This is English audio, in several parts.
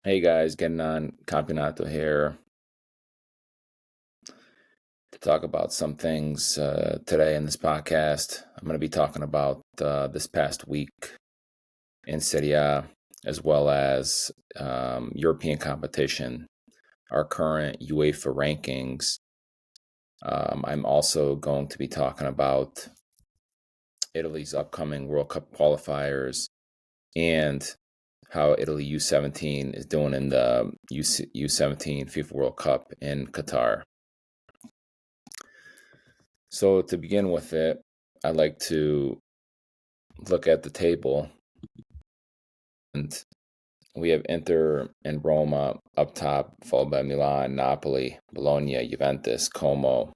Hey guys, getting on Campionato here to talk about some things today in this podcast. I'm going to be talking about this past week in Serie A, as well as European competition, our current UEFA rankings. I'm also going to be talking about Italy's upcoming World Cup qualifiers and how Italy U17 is doing in the U17 FIFA World Cup in Qatar. So to begin with I'd like to look at the table, and we have Inter and Roma up top, followed by Milan, Napoli, Bologna, Juventus, Como,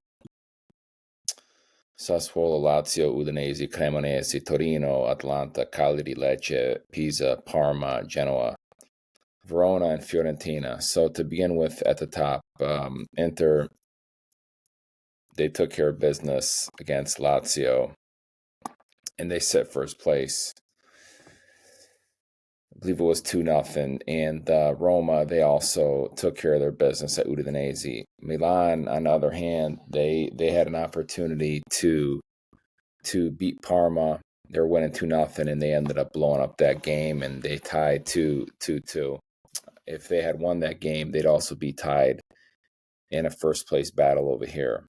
Sassuolo, Lazio, Udinese, Cremonese, Torino, Atalanta, Cagliari, Lecce, Pisa, Parma, Genoa, Verona, and Fiorentina. So to begin with, at the top, Inter, they took care of business against Lazio, and they set first place. I believe it was 2-0. And Roma, they also took care of their business at Udinese. Milan, on the other hand, they had an opportunity to beat Parma. They were winning 2-0, and they ended up blowing up that game, and they tied 2-2. If they had won that game, they'd also be tied in a first place battle over here.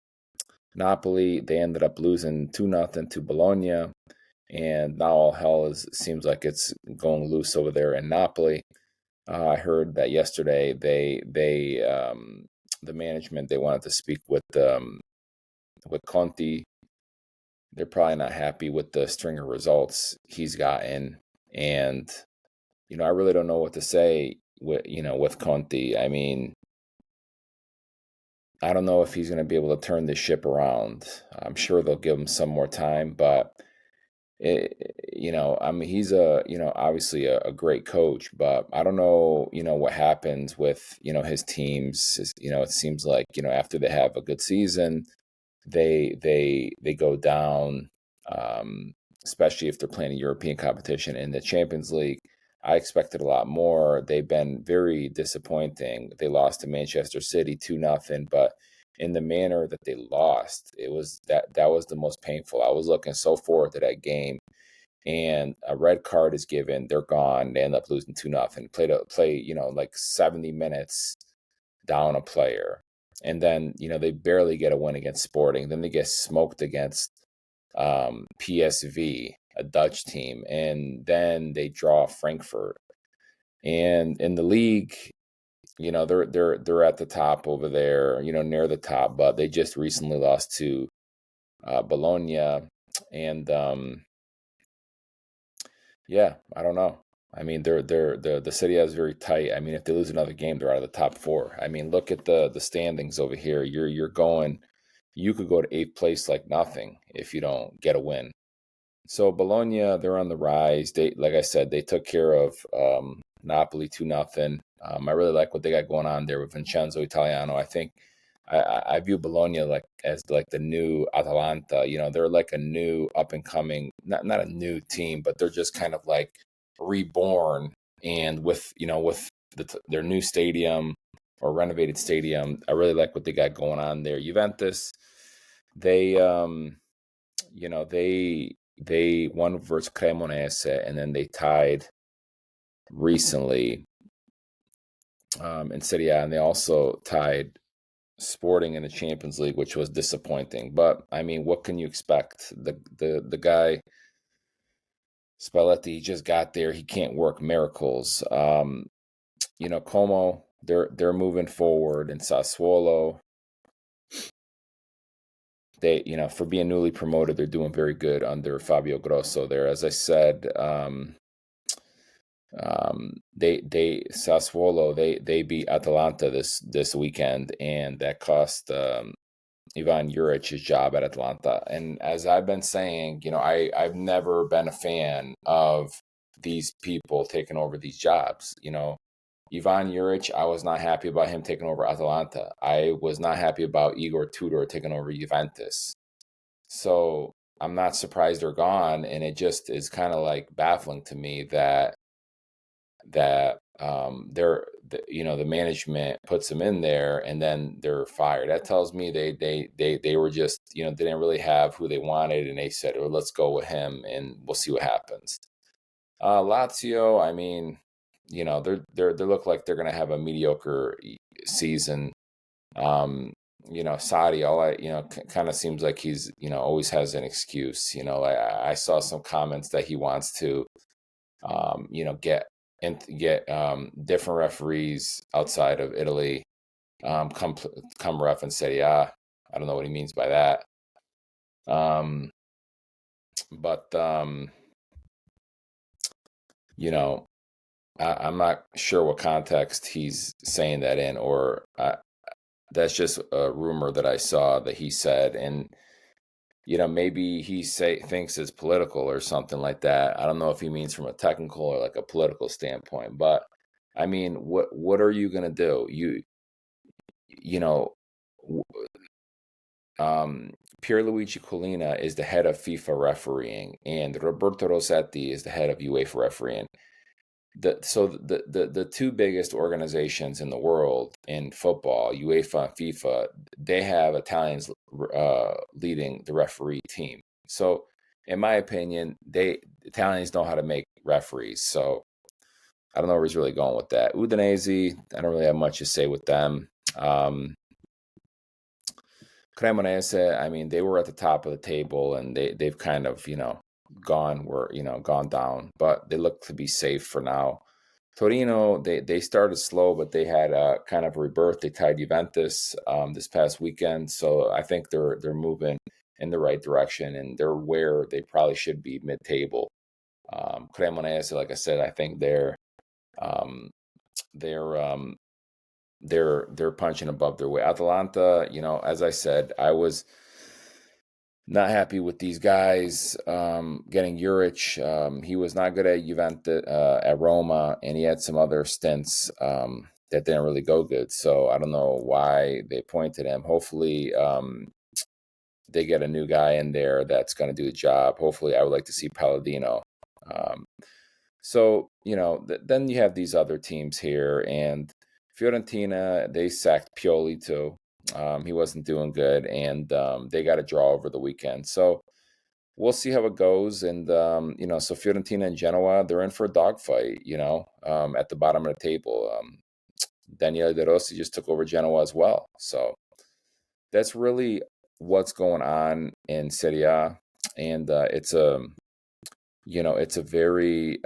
Napoli, they ended up losing 2-0 to Bologna, and now all hell seems like it's going loose over there in Napoli. I heard that yesterday the management, they wanted to speak with Conte. They're probably not happy with the string of results he's gotten, and I really don't know what to say with Conte. I mean, I don't know if he's going to be able to turn this ship around. I'm sure they'll give him some more time, but I mean, he's obviously a great coach, but I don't know, what happens with, his teams. It seems like, after they have a good season, they go down, especially if they're playing a European competition. In the Champions League, I expected a lot more. They've been very disappointing. They lost to Manchester City 2-0, but in the manner that they lost, it was that was the most painful. I was looking so forward to that game, and a red card is given. They're gone. They end up losing 2-0. Play like 70 minutes down a player, and then they barely get a win against Sporting. Then they get smoked against PSV, a Dutch team, and then they draw Frankfurt. And in the league, they're at the top over there, near the top, but they just recently lost to Bologna, and yeah, I don't know. I mean, the Serie A is very tight. I mean, if they lose another game, they're out of the top four. I mean, look at the standings over here. You could go to eighth place like nothing if you don't get a win. So Bologna, they're on the rise. They, like I said, they took care of Napoli 2-0. I really like what they got going on there with Vincenzo Italiano. I think I view Bologna as the new Atalanta. They're like a new up and coming, not a new team, but they're just kind of like reborn. And with their new stadium or renovated stadium, I really like what they got going on there. Juventus, they they won versus Cremonese, and then they tied recently in Serie A, and they also tied Sporting in the Champions League, which was disappointing. But I mean, what can you expect? The guy Spalletti, he just got there. He can't work miracles. Como, they're moving forward, and Sassuolo, they for being newly promoted, they're doing very good under Fabio Grosso there. As I said, they Sassuolo, they beat Atalanta this weekend, and that cost Ivan Juric his job at Atlanta. And as I've been saying, I've never been a fan of these people taking over these jobs. Ivan Juric, I was not happy about him taking over Atalanta. I was not happy about Igor Tudor taking over Juventus. So I'm not surprised they're gone, and it just is kind of like baffling to me that the management puts them in there and then they're fired. That tells me they were just, they didn't really have who they wanted, and they said, "Oh, let's go with him and we'll see what happens." Lazio, I mean, they look like they're going to have a mediocre season. Sadi, kind of seems like he's, always has an excuse. I saw some comments that he wants to, get different referees outside of Italy, come ref in Serie A. I don't know what he means by that. But I'm not sure what context he's saying that in, or that's just a rumor that I saw that he said, and maybe he thinks it's political or something like that. I don't know if he means from a technical or like a political standpoint, but I mean, what are you gonna do? Pierluigi Collina is the head of FIFA refereeing, and Roberto Rossetti is the head of UEFA refereeing. The two biggest organizations in the world in football, UEFA and FIFA, they have Italians leading the referee team. So, in my opinion, Italians know how to make referees. So, I don't know where he's really going with that. Udinese, I don't really have much to say with them. Cremonese, I mean, they were at the top of the table, and they've kind of gone down, but they look to be safe for now. Torino, they started slow, but they had a kind of rebirth. They tied Juventus this past weekend, so I think they're moving in the right direction, and they're where they probably should be, mid-table. Cremonese, like I said, I think they're punching above their weight. Atalanta, as I said, I was not happy with these guys getting Juric. He was not good at Juventus, at Roma, and he had some other stints that didn't really go good. So I don't know why they appointed him. Hopefully they get a new guy in there that's going to do the job. Hopefully I would like to see Palladino. Then you have these other teams here, and Fiorentina, they sacked Pioli too. He wasn't doing good, and they got a draw over the weekend. So we'll see how it goes. And, so Fiorentina and Genoa, they're in for a dogfight, at the bottom of the table. Daniele De Rossi just took over Genoa as well. So that's really what's going on in Serie A. And it's a very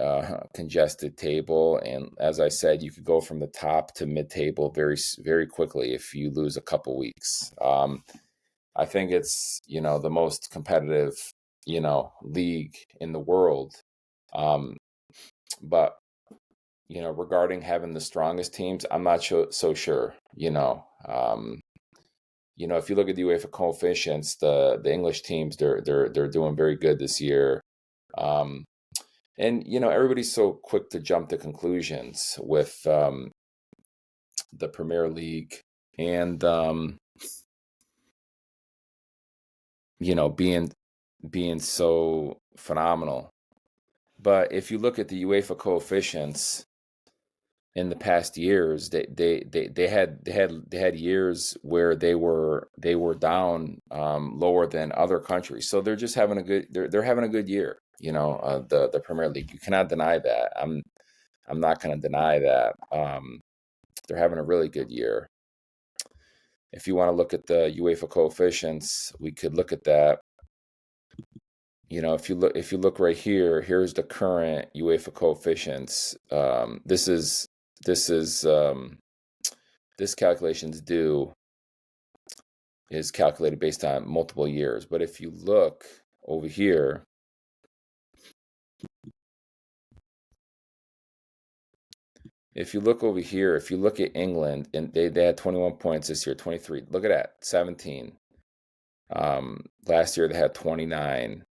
congested table, and as I said, you could go from the top to mid-table very, very quickly if you lose a couple weeks. I think it's the most competitive league in the world, but regarding having the strongest teams, I'm not so sure. If you look at the UEFA coefficients, the English teams, they're doing very good this year. And everybody's so quick to jump to conclusions with the Premier League and being so phenomenal. But if you look at the UEFA coefficients in the past years, they had years where they were down lower than other countries. So they're just having they're having a good year. The Premier League. You cannot deny that. I'm not going to deny that. They're having a really good year. If you want to look at the UEFA coefficients, we could look at that. If you look right here, here's the current UEFA coefficients. This calculation's due is calculated based on multiple years. But if you look over here, if you look at England, and they had 21 points this year, 23. Look at that, 17. Last year they had 29.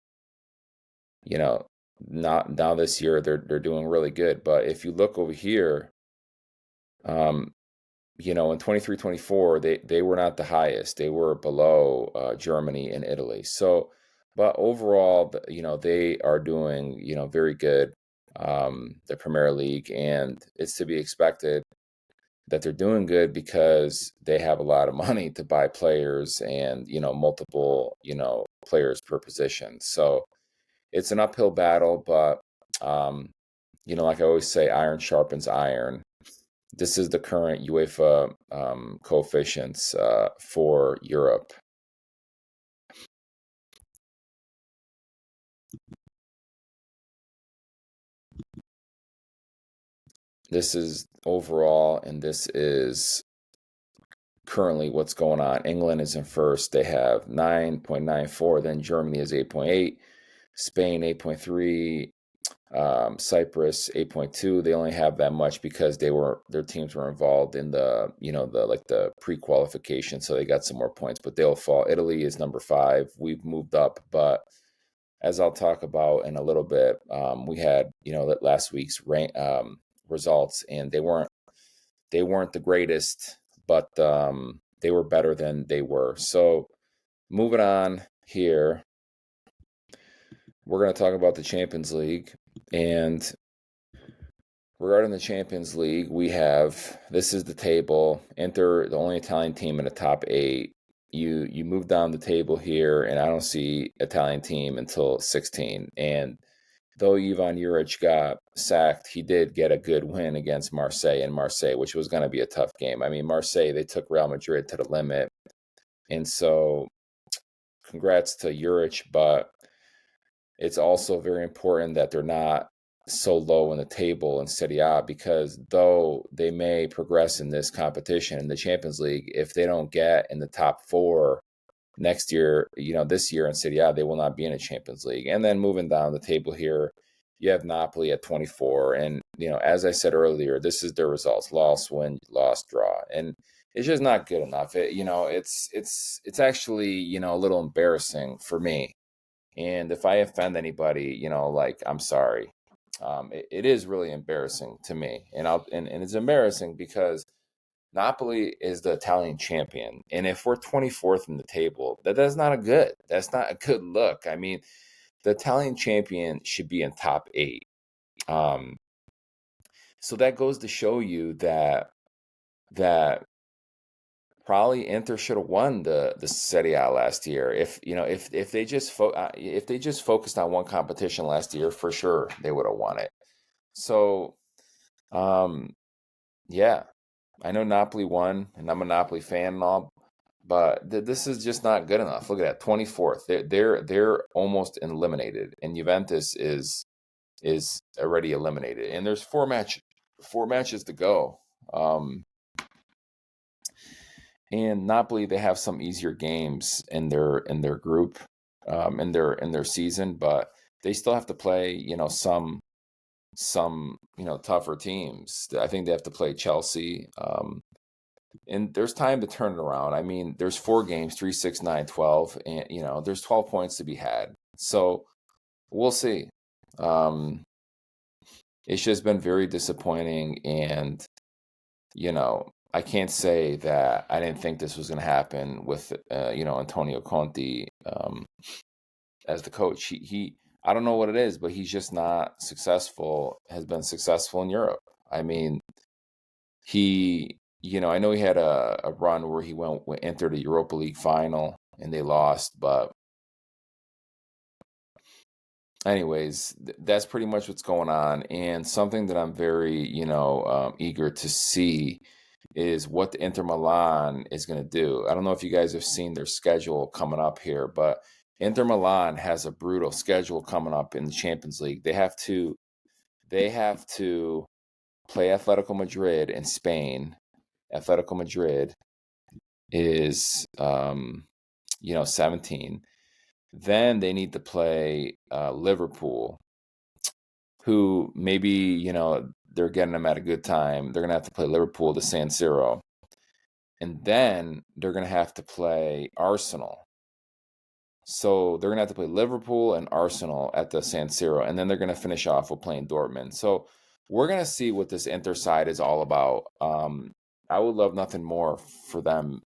Now this year they're doing really good. But if you look over here, in 23-24 they were not the highest. They were below Germany and Italy. So, but overall, they are doing very good. The Premier League, and it's to be expected. that they're doing good because they have a lot of money to buy players and, multiple, players per position. So it's an uphill battle, but, like I always say, iron sharpens iron. This is the current UEFA coefficients for Europe. This is overall, and this is currently what's going on. England is in first. They have 9.94. Then Germany is 8.8. Spain 8.3. Cyprus 8.2. They only have that much because their teams were involved in the pre-qualification, so they got some more points, but they'll fall. Italy is number 5. We've moved up, but as I'll talk about in a little bit, we had last week's results, and they weren't the greatest, but they were better than they were. So moving on here, we're going to talk about the Champions League. And regarding the Champions League, this is the table. Inter, the only Italian team in the top 8. You move down the table here, and I don't see Italian team until 16. And though Ivan Juric got sacked, he did get a good win against Marseille, which was going to be a tough game. I mean, Marseille, they took Real Madrid to the limit. And so congrats to Juric, but it's also very important that they're not so low in the table in Serie A, because though they may progress in this competition in the Champions League, if they don't get in the top 4 next year, this year in Serie A, they will not be in a Champions League. And then moving down the table here, you have Napoli at 24. And, as I said earlier, this is their results: loss, win, loss, draw. And it's just not good enough. It's actually, a little embarrassing for me. And if I offend anybody, I'm sorry. It is really embarrassing to me. And it's embarrassing because Napoli is the Italian champion. And if we're 24th in the table, that's not a good look. I mean, the Italian champion should be in top 8. So that goes to show you that probably Inter should have won the Serie A last year. If they just focused on one competition last year, for sure they would have won it. So, yeah, I know Napoli won, and I'm a Napoli fan and all, but this is just not good enough. Look at that, 24th. They're almost eliminated, and Juventus is already eliminated, and there's 4 matches to go. And Napoli, they have some easier games in their group, in their season, but they still have to play, some tougher teams. I think they have to play Chelsea, and there's time to turn it around. I mean, there's 4 games, 3, 6, 9, 12, and there's 12 points to be had. So we'll see. It's just been very disappointing, and I can't say that I didn't think this was going to happen with Antonio Conte as the coach. He I don't know what it is, but he's just not has been successful in Europe. I mean, I know he had a run where he entered a Europa League final and they lost, but anyways, that's pretty much what's going on. And something that I'm very, eager to see is what the Inter Milan is going to do. I don't know if you guys have seen their schedule coming up here, but Inter Milan has a brutal schedule coming up in the Champions League. They have to play Atletico Madrid in Spain. Atletico Madrid is 17. Then they need to play Liverpool, who maybe, they're getting them at a good time. They're going to have to play Liverpool to San Siro. And then they're going to have to play Arsenal. So they're going to have to play Liverpool and Arsenal at the San Siro. And then they're going to finish off with playing Dortmund. So we're going to see what this Inter side is all about. I would love nothing more for them.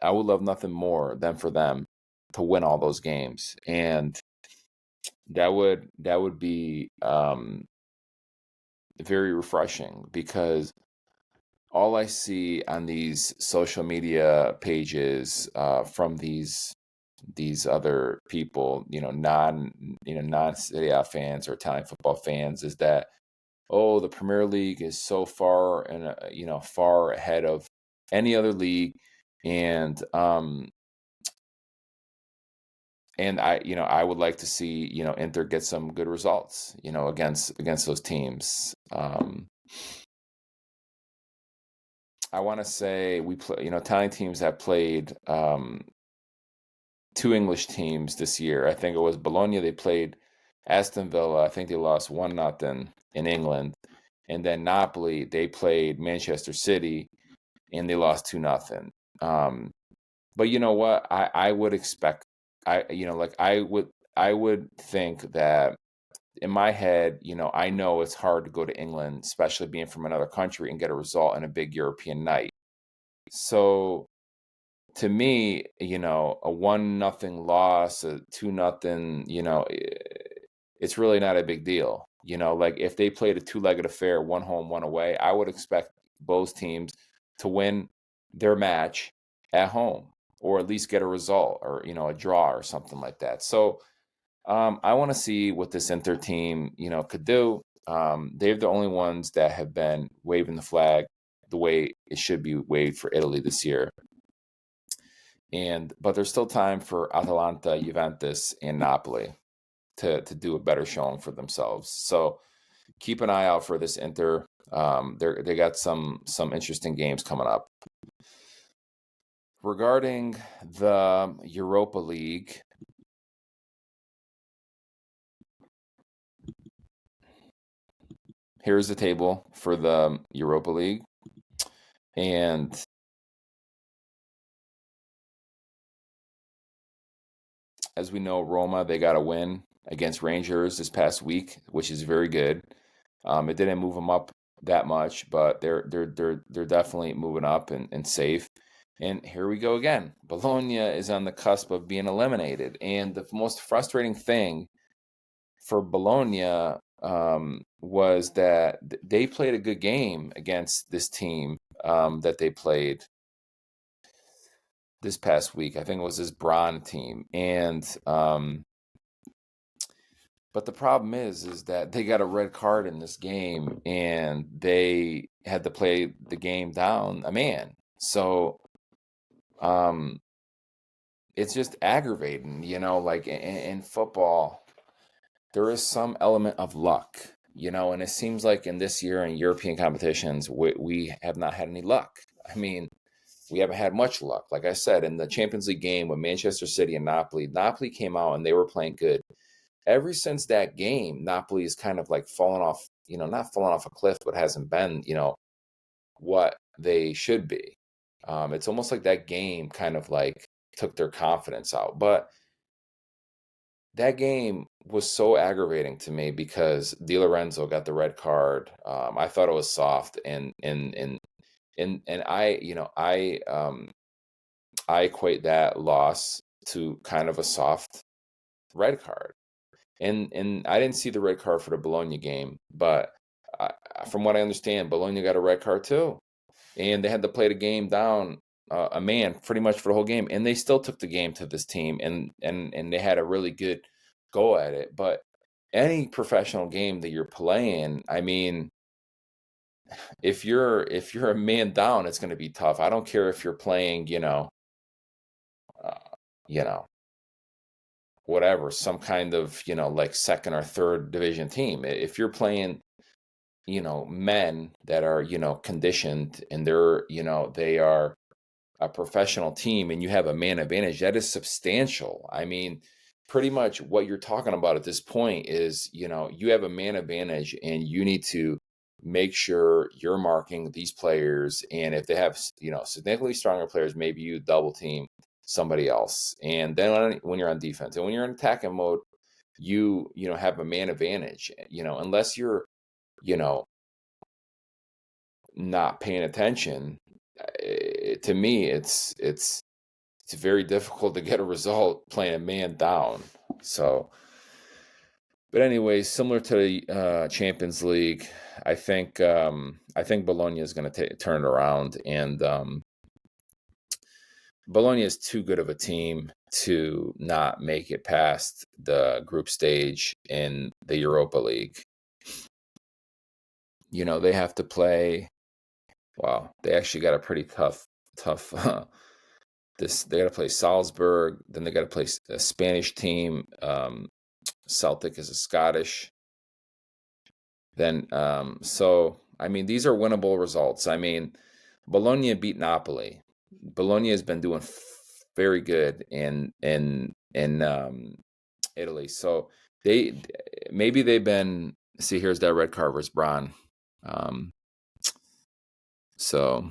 I would love nothing more than for them to win all those games. And that would be very refreshing, because all I see on these social media pages from these other people, non Serie A fans or Italian football fans, is that, oh, the Premier League is so far and far ahead of any other league, and I would like to see Inter get some good results against those teams. I want to say we play, Italian teams have played two English teams this year. I think it was Bologna. They played Aston Villa. I think they lost 1-0 in England. And then Napoli, they played Manchester City and they lost 2-0. But you know what? I would expect, I would think that in my head, I know it's hard to go to England, especially being from another country, and get a result in a big European night. So to me, a 1-0 loss, a 2-0, it's really not a big deal. Like if they played a two-legged affair, one home, one away, I would expect both teams to win their match at home, or at least get a result, or a draw or something like that. So I want to see what this Inter team could do. They're the only ones that have been waving the flag the way it should be waved for Italy this year. But there's still time for Atalanta, Juventus, and Napoli to do a better showing for themselves. So keep an eye out for this Inter. They got some interesting games coming up. Regarding the Europa League, here's the table for the Europa League. And as we know, Roma, they got a win against Rangers this past week, which is very good. It didn't move them up that much, but they're definitely moving up and safe. And here we go again. Bologna is on the cusp of being eliminated. And the most frustrating thing for Bologna was that they played a good game against this team that they played this past week. I think it was this Braun team. And but the problem is that they got a red card in this game, and they had to play the game down a man. So it's just aggravating, like in football, there is some element of luck, and it seems like in this year in European competitions, we have not had any luck. I mean, we haven't had much luck. Like I said, in the Champions League game with Manchester City and Napoli came out and they were playing good. Ever since that game, Napoli is kind of like fallen off, not fallen off a cliff, but hasn't been, what they should be. It's almost like that game kind of like took their confidence out. But that game was so aggravating to me because Di Lorenzo got the red card. I thought it was soft, and I equate that loss to kind of a soft red card. And I didn't see the red card for the Bologna game, but from what I understand, Bologna got a red card too, and they had to play the game down a man pretty much for the whole game, and they still took the game to this team, and they had a really good go at it. But any professional game that you're playing, I mean, if you're a man down, it's going to be tough. I don't care if you're playing, uh, you know, whatever, some kind of, like second or third division team. If you're playing, men that are, conditioned, and they are a professional team, and you have a man advantage, that is substantial. I mean, pretty much what you're talking about at this point is, you have a man advantage, and you need to make sure you're marking these players. And if they have, significantly stronger players, maybe you double team somebody else. And then when you're on defense and when you're in attacking mode, you have a man advantage, unless you're, you know, not paying attention. To me, it's very difficult to get a result playing a man down. So But anyway, similar to the Champions League, I think Bologna is going to turn it around, and Bologna is too good of a team to not make it past the group stage in the Europa League. They have to play. Wow, they actually got a pretty tough. They got to play Salzburg, then they got to play a Spanish team. Celtic is a Scottish. Then, so I mean, these are winnable results. I mean, Bologna beat Napoli. Bologna has been doing very good in Italy. So maybe they've been. See, here's that red card versus Braun. So,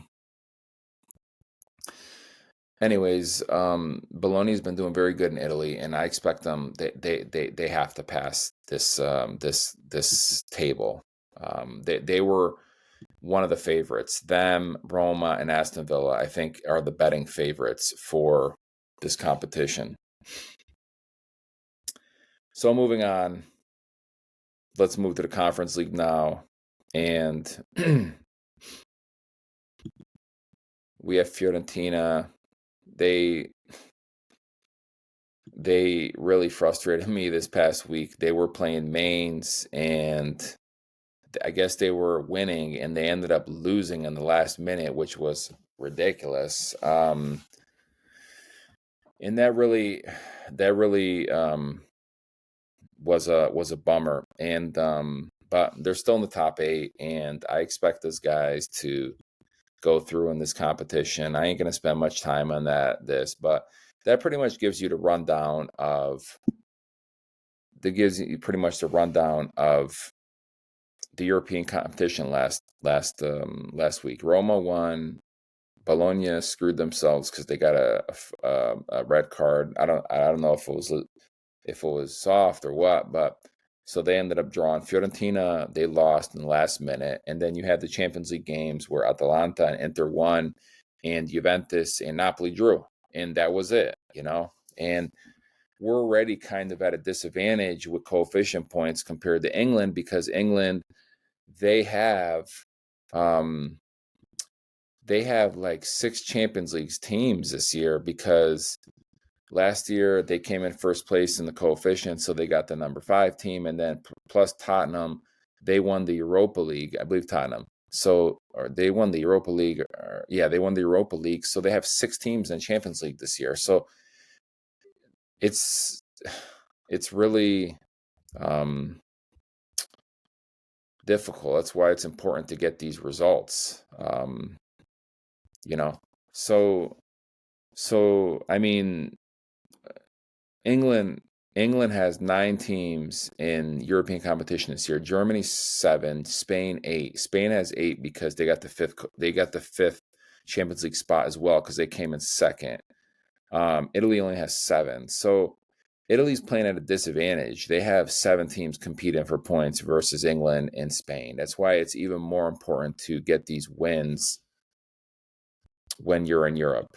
anyways, Bologna's been doing very good in Italy, and I expect them. They have to pass this table. They were one of the favorites. Them, Roma, and Aston Villa, I think, are the betting favorites for this competition. So moving on, let's move to the Conference League now, and we have Fiorentina. They really frustrated me this past week. They were playing Mainz, and I guess they were winning, and they ended up losing in the last minute, which was ridiculous. And that really was a bummer. And but they're still in the top 8, and I expect those guys to go through in this competition. I ain't gonna spend much time on but that pretty much gives you the rundown of the European competition last week. Roma won. Bologna screwed themselves because they got a red card. I don't know if it was soft or what, but so they ended up drawing. Fiorentina, they lost in the last minute, and then you had the Champions League games where Atalanta and Inter won, and Juventus and Napoli drew, and that was it. And we're already kind of at a disadvantage with coefficient points compared to England, because England, they have like 6 Champions League teams this year, because last year they came in first place in the coefficient, so they got the number 5 team, and then plus Tottenham, they won the Europa League, I believe Tottenham. Or they won the Europa League, they won the Europa League, so they have 6 teams in Champions League this year. So it's really difficult. That's why it's important to get these results. So I mean, England has 9 teams in European competition this year. Germany 7, Spain 8. Spain has 8 because they got the fifth Champions League spot as well, because they came in second. Italy only has 7. So Italy's playing at a disadvantage. They have 7 teams competing for points versus England and Spain. That's why it's even more important to get these wins when you're in Europe.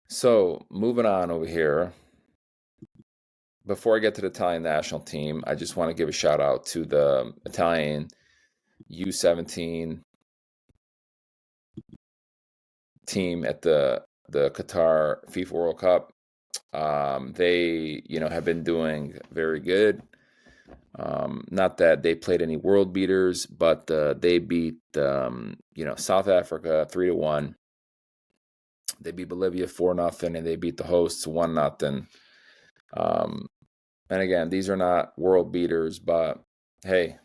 So moving on over here, before I get to the Italian national team, I just want to give a shout out to the Italian U17 team at the Qatar FIFA World Cup. They have been doing very good. Not that they played any world beaters, but they beat South Africa 3-1. They beat Bolivia 4-0, and they beat the hosts 1-0. And again, these are not world beaters, but hey,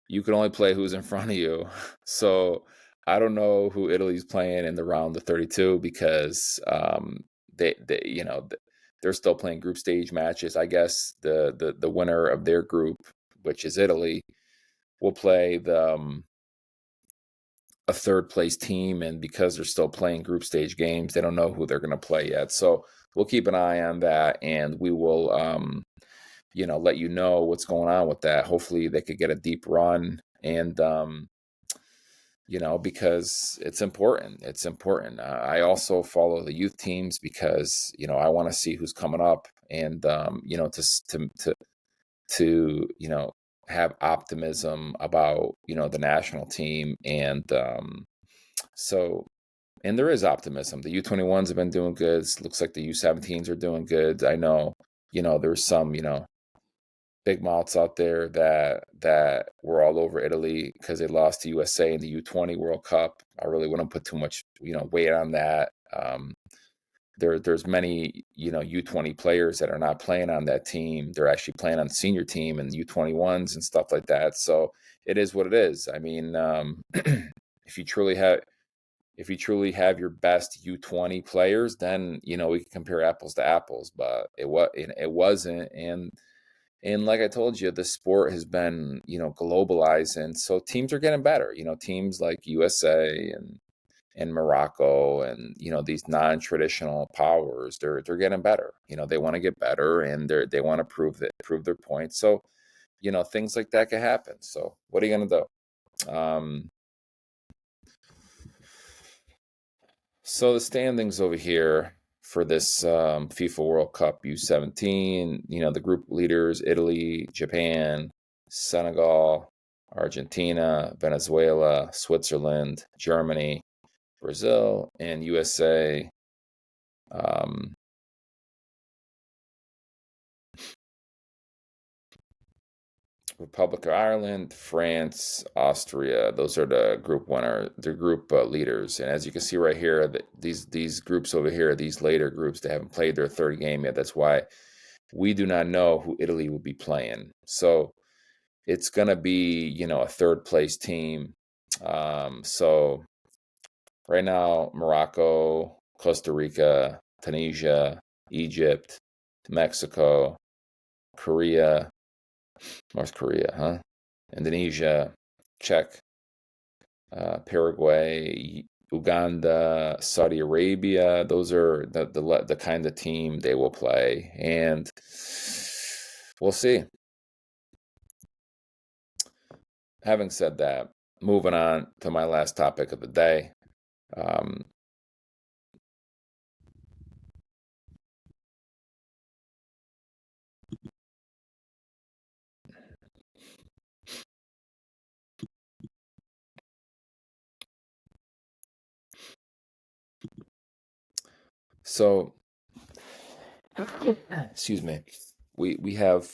you can only play who's in front of you. So I don't know who Italy's playing in the round of 32, because they're still playing group stage matches. I guess the winner of their group, which is Italy, will play a third place team, and because they're still playing group stage games, they don't know who they're going to play yet. So we'll keep an eye on that, and we will let you know what's going on with that. Hopefully they could get a deep run, and because it's important. It's important. I also follow the youth teams because, I want to see who's coming up, and, to have optimism about, the national team. And, so, and there is optimism. The U21s have been doing good. It looks like the U17s are doing good. I know, there's some, big mouths out there that were all over Italy because they lost to USA in the U20 World Cup. I really wouldn't put too much, weight on that. There's many, U20 players that are not playing on that team. They're actually playing on the senior team and U21s and stuff like that. So it is what it is. I mean, if you truly have your best U20 players, then, we can compare apples to apples, but it wasn't. And like I told you, the sport has been, globalized, and so teams are getting better. Teams like USA and Morocco, and, these non-traditional powers, they're getting better. They want to get better, and they want to prove their point. So, things like that can happen. So what are you gonna do? So the standings over here for this FIFA World Cup U17, the group leaders: Italy, Japan, Senegal, Argentina, Venezuela, Switzerland, Germany, Brazil, and USA. Republic of Ireland, France, Austria. Those are the group leaders. And as you can see right here, these groups over here, these later groups, they haven't played their third game yet. That's why we do not know who Italy will be playing. So it's going to be, a third place team. So right now, Morocco, Costa Rica, Tunisia, Egypt, Mexico, Korea, North Korea, Indonesia, Czech, Paraguay, Uganda, Saudi Arabia. Those are the kind of team they will play, and we'll see. Having said that, moving on to my last topic of the day. So, excuse me. We have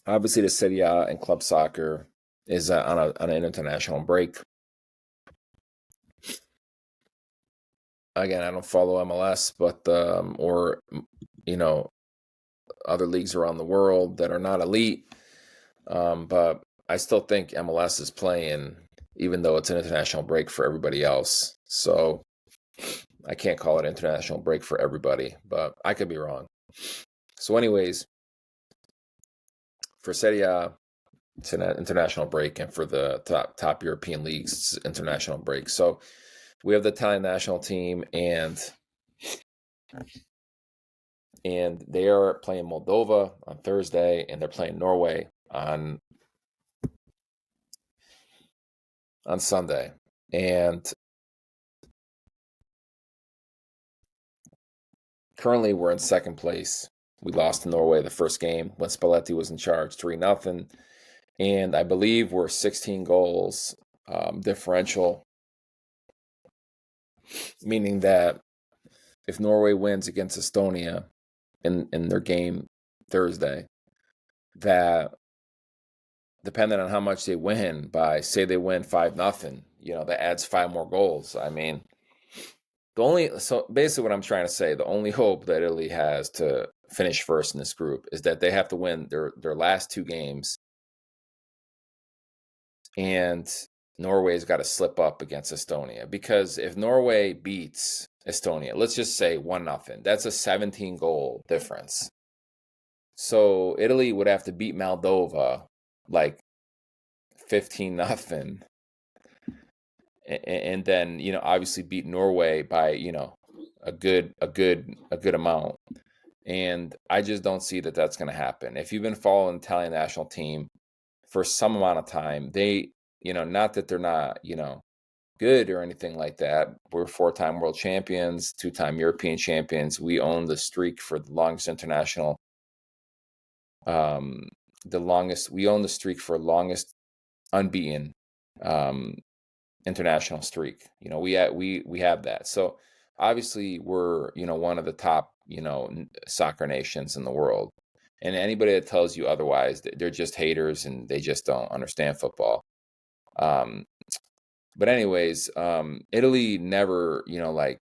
obviously the Serie A and club soccer is on an international break. Again, I don't follow MLS, but or other leagues around the world that are not elite. But I still think MLS is playing, even though it's an international break for everybody else. So I can't call it international break for everybody, but I could be wrong. So anyways, for Serie A, it's an international break, and for the top European leagues, it's international break. So we have the Italian national team, and they are playing Moldova on Thursday, and they're playing Norway on Sunday. And currently we're in second place. We lost to Norway the first game when Spalletti was in charge, 3-0. And I believe we're 16 goals differential, meaning that if Norway wins against Estonia in their game Thursday, that depending on how much they win by, say they win 5-0, that adds 5 more goals. I mean, so basically what I'm trying to say, the only hope that Italy has to finish first in this group is that they have to win their last 2 games, and Norway's got to slip up against Estonia, because if Norway beats Estonia, let's just say 1-0, that's a 17 goal difference. So Italy would have to beat Moldova like 15-0, and then obviously beat Norway by a good amount. And I just don't see that that's going to happen. If you've been following the Italian national team for some amount of time, they not that they're not, good or anything like that. We're 4-time world champions, 2-time European champions. We own the streak for the longest international. We own the streak for longest unbeaten international streak. We have that. So obviously we're, one of the top, soccer nations in the world. And anybody that tells you otherwise, they're just haters and they just don't understand football. But anyways, Italy never, like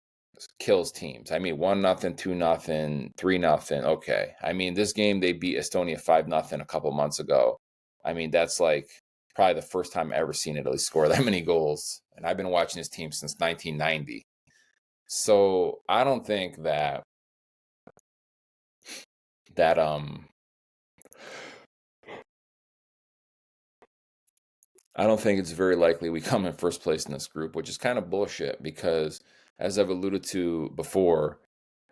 kills teams. I mean, 1-0, 2-0, 3-0. Okay. I mean, this game they beat Estonia 5-0 a couple months ago. I mean, that's like probably the first time I've ever seen Italy score that many goals. And I've been watching this team since 1990. So I don't think that I don't think it's very likely we come in first place in this group, which is kind of bullshit because, as I've alluded to before,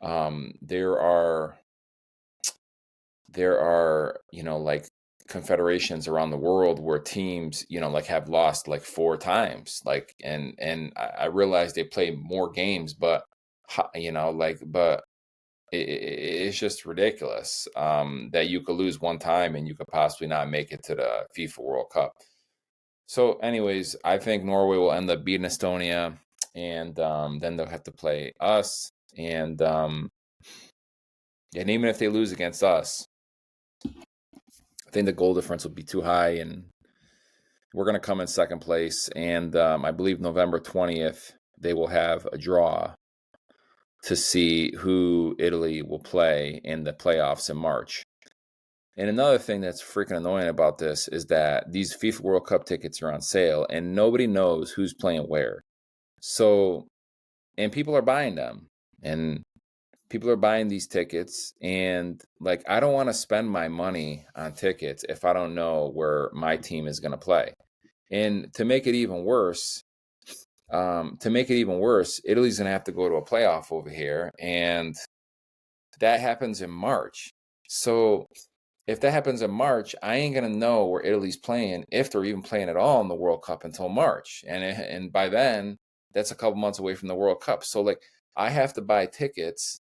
there are like confederations around the world where teams, like have lost like 4 times, like, and I realize they play more games, but but it's just ridiculous that you could lose 1 time and you could possibly not make it to the FIFA World Cup. So, anyways, I think Norway will end up beating Estonia, and then they'll have to play us. And even if they lose against us, I think the goal difference will be too high, and we're going to come in second place. And I believe November 20th, they will have a draw to see who Italy will play in the playoffs in March. And another thing that's freaking annoying about this is that these FIFA World Cup tickets are on sale and nobody knows who's playing where. So, and people are buying them, and people are buying these tickets, and like, I don't want to spend my money on tickets if I don't know where my team is going to play. And to make it even worse, Italy's going to have to go to a playoff over here, and that happens in March. So if that happens in March, I ain't gonna know where Italy's playing, if they're even playing at all in the World Cup, until March, and by then, that's a couple months away from the World Cup. So like, I have to buy tickets,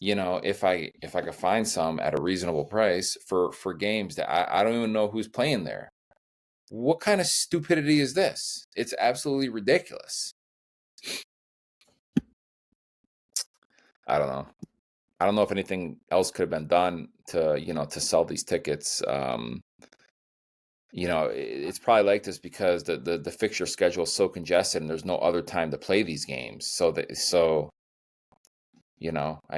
if I could find some at a reasonable price for games that I don't even know who's playing there. What kind of stupidity is this? It's absolutely ridiculous. I don't know. I don't know if anything else could have been done to, to sell these tickets. It's probably like this because the fixture schedule is so congested and there's no other time to play these games. I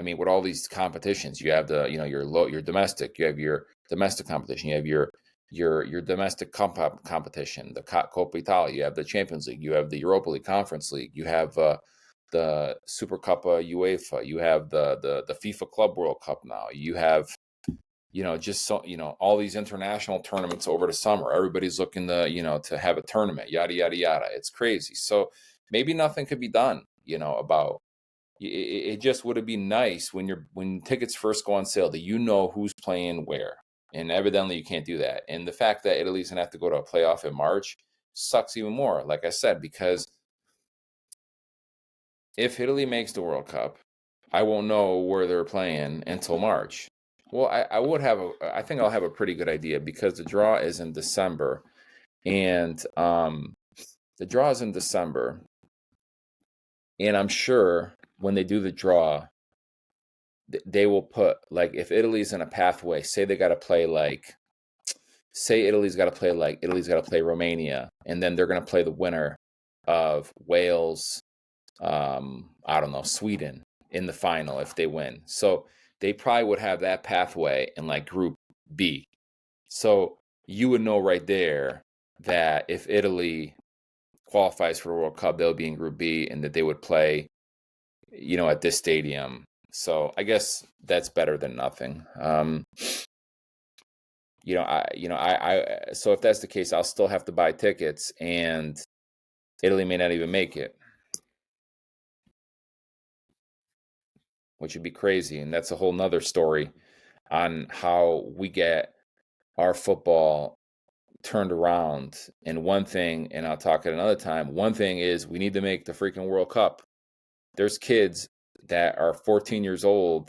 mean, with all these competitions, you have your domestic, you have your domestic competition, you have your domestic competition, the Coppa Italia, you have the Champions League, you have the Europa League, Conference League, you have the Super Coppa UEFA, you have the FIFA Club World Cup now, you have all these international tournaments over the summer. Everybody's looking to have a tournament, yada yada yada. It's crazy. So maybe nothing could be done about it. Just would be nice when tickets first go on sale that who's playing where, and evidently you can't do that. And the fact that Italy's gonna have to go to a playoff in March sucks even more, like I said, because if Italy makes the World Cup, I won't know where they're playing until March. Well, I think I'll have a pretty good idea because the draw is in December, and the draw is in December, and I'm sure when they do the draw, they will put, like, if Italy's in a pathway, say Italy's got to play Romania, and then they're going to play the winner of Wales, I don't know, Sweden in the final if they win. So they probably would have that pathway in like Group B. So you would know right there that if Italy qualifies for the World Cup, they'll be in Group B, and that they would play, at this stadium. So I guess that's better than nothing. So if that's the case, I'll still have to buy tickets, and Italy may not even make it, which would be crazy. And that's a whole nother story on how we get our football turned around. And one thing, and I'll talk at another time, one thing is we need to make the freaking World Cup. There's kids that are 14 years old.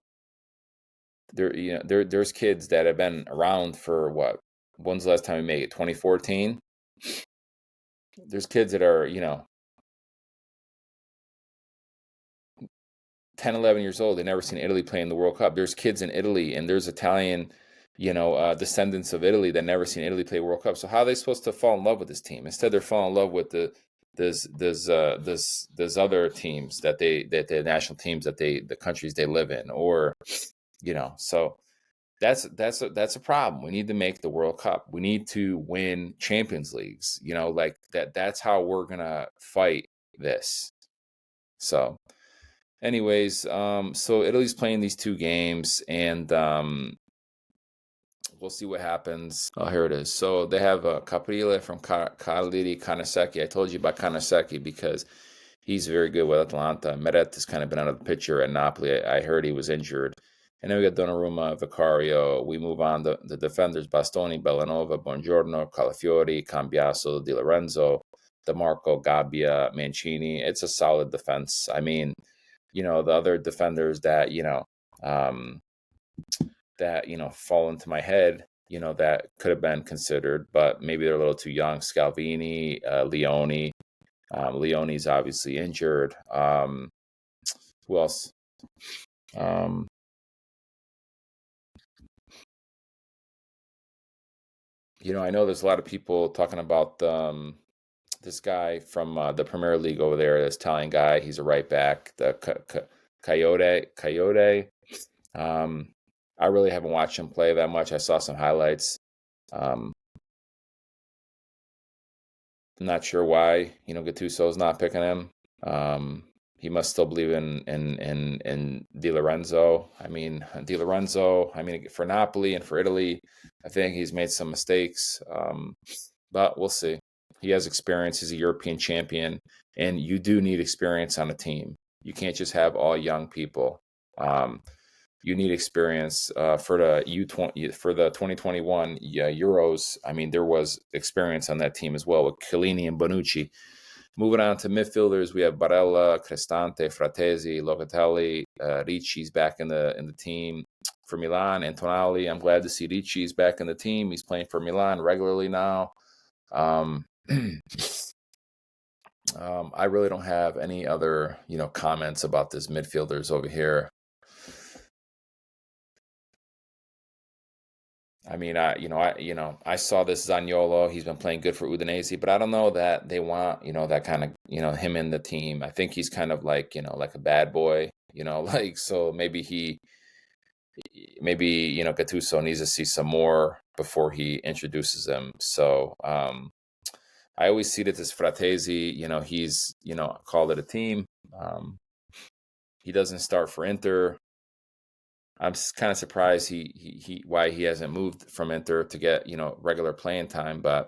There's kids that have been around for what? When's the last time we made it? 2014? There's kids that are, 10, 11 years old. They've never seen Italy play in the World Cup. There's kids in Italy, and there's Italian, descendants of Italy that never seen Italy play World Cup. So how are they supposed to fall in love with this team? Instead, they're falling in love with there's other teams that the national teams that the countries they live in, or so that's a problem. We need to make the World Cup. We need to win Champions Leagues. Like that. That's how we're gonna fight this. So. Anyways, so Italy's playing these two games, and we'll see what happens. Oh, here it is. So they have Caprile from Cagliari, Kanaseki. I told you about Kanaseki because he's very good with Atalanta. Meret has kind of been out of the picture at Napoli. I heard he was injured. And then we got Donnarumma, Vicario. We move on to the defenders, Bastoni, Bellanova, Buongiorno, Calafiori, Cambiaso, Di Lorenzo, DeMarco, Gabbia, Mancini. It's a solid defense. I mean, the other defenders that, fall into my head, that could have been considered, but maybe they're a little too young. Scalvini, Leone. Leone's obviously injured. Who else? I know there's a lot of people talking about this guy from the Premier League over there, this Italian guy. He's a right back, the Coyote. I really haven't watched him play that much. I saw some highlights. I'm not sure why Gattuso's not picking him. He must still believe in Di Lorenzo. Di Lorenzo. For Napoli and for Italy, I think he's made some mistakes. But we'll see. He has experience. He's a European champion, and you do need experience on a team. You can't just have all young people. You need experience for the U20 for the 2021 Euros. There was experience on that team as well with Chiellini and Bonucci. Moving on to midfielders, we have Barella, Cristante, Fratesi, Locatelli, Ricci's back in the team for Milan. Antonelli, I'm glad to see Ricci's back in the team. He's playing for Milan regularly now. I really don't have any other comments about this midfielders over here. I saw this Zaniolo. He's been playing good for Udinese, but I don't know that they want, that kind of, him in the team. I think he's kind of like, like a bad boy, so maybe Gattuso needs to see some more before he introduces him. So, I always see that this Fratesi, he's, called it a team. He doesn't start for Inter. I'm kind of surprised why he hasn't moved from Inter to get regular playing time, but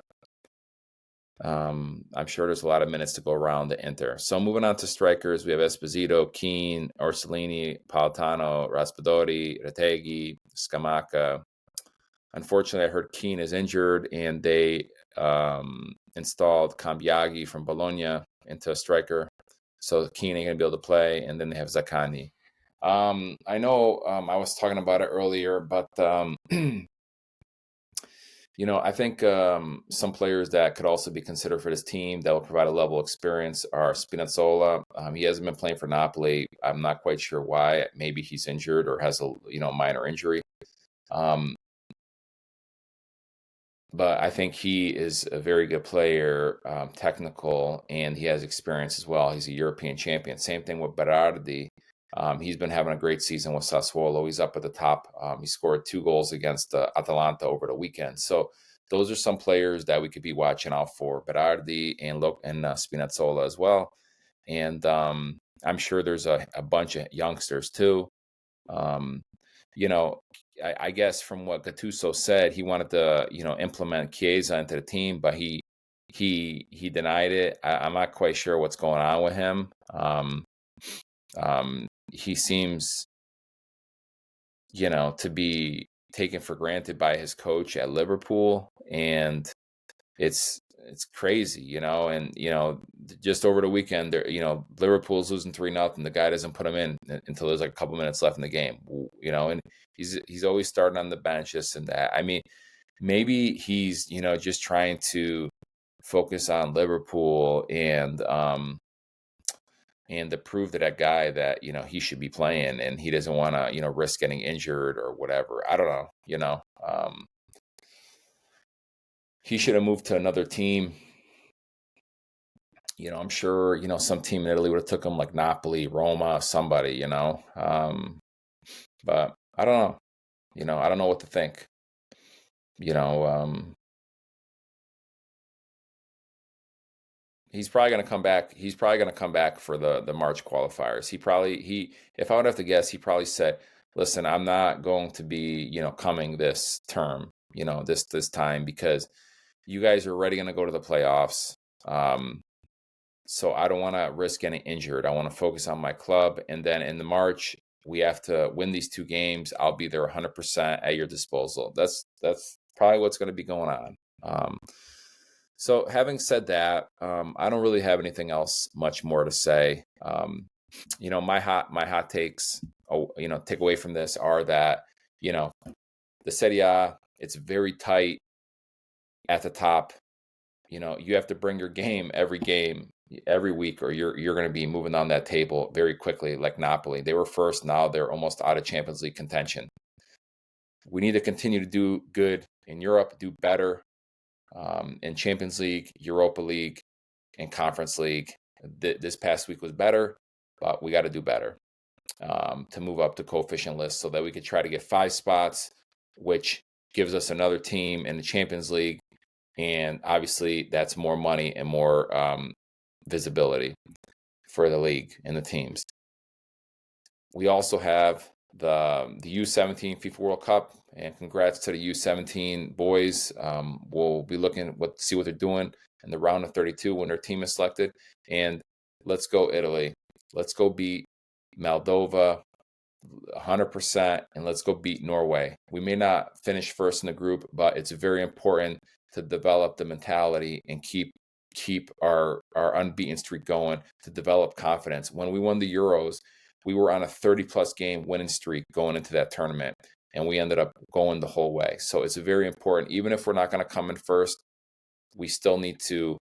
I'm sure there's a lot of minutes to go around the Inter. So moving on to strikers, we have Esposito, Keane, Orsolini, Palatano, Raspadori, Retegui, Scamacca. Unfortunately, I heard Keane is injured, and they installed Cambiaghi from Bologna into a striker, so Keane ain't gonna be able to play. And then they have Zaccagni. I know I was talking about it earlier, but I think some players that could also be considered for this team that will provide a level of experience are Spinazzola. He hasn't been playing for Napoli. I'm not quite sure why. Maybe he's injured or has a minor injury. But I think he is a very good player, technical, and he has experience as well. He's a European champion. Same thing with Berardi. He's been having a great season with Sassuolo. He's up at the top. He scored 2 goals against Atalanta over the weekend. So those are some players that we could be watching out for, Berardi and Spinazzola as well. And I'm sure there's a bunch of youngsters too. I guess from what Gattuso said, he wanted to, implement Chiesa into the team, but he denied it. I'm not quite sure what's going on with him. He seems, to be taken for granted by his coach at Liverpool, and it's crazy, and just over the weekend, there, Liverpool's losing 3-0. The guy doesn't put him in until there's like a couple minutes left in the game, and he's always starting on the bench, this and that. I mean, maybe he's just trying to focus on Liverpool and to prove to that guy that he should be playing, and he doesn't want to risk getting injured or whatever. I don't know. He should have moved to another team. I'm sure some team in Italy would have took him, like Napoli, Roma, somebody. But I don't know. I don't know what to think. He's probably going to come back. He's probably going to come back for the March qualifiers. If I would have to guess, he probably said, "Listen, I'm not going to be, coming this term, this time, because you guys are already going to go to the playoffs. So I don't want to risk getting injured. I want to focus on my club, and then in the March we have to win these 2 games. I'll be there 100% at your disposal." That's probably what's going to be going on. So having said that, I don't really have anything else much more to say. My hot takes, take away from this are that, the Serie A, it's very tight at the top. You have to bring your game every week, or you're going to be moving on that table very quickly, like Napoli. They were first, now they're almost out of Champions League contention. We need to continue to do good in Europe, do better. In Champions League, Europa League, and Conference League. This past week was better, but we got to do better to move up the coefficient list so that we could try to get 5 spots, which gives us another team in the Champions League. And obviously, that's more money and more visibility for the league and the teams. We also have the U17 FIFA World Cup, and congrats to the U17 boys. We'll be looking see what they're doing in the round of 32 when their team is selected. And let's go Italy. Let's go beat Moldova 100%, and let's go beat Norway. We may not finish first in the group, but it's very important to develop the mentality and keep our unbeaten streak going, to develop confidence. When we won the Euros, we were on a 30-plus game winning streak going into that tournament, and we ended up going the whole way. So it's very important. Even if we're not going to come in first, we still need to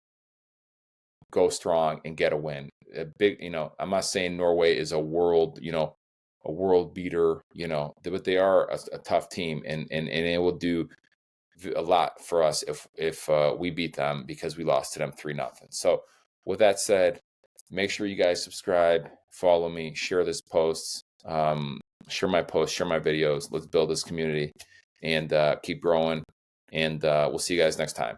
go strong and get a win. I'm not saying Norway is a world beater, but they are a tough team, and it will do a lot for us if we beat them, because we lost to them 3-0. So with that said, make sure you guys subscribe, follow me, share this post, share my posts, share my videos. Let's build this community and keep growing. And we'll see you guys next time.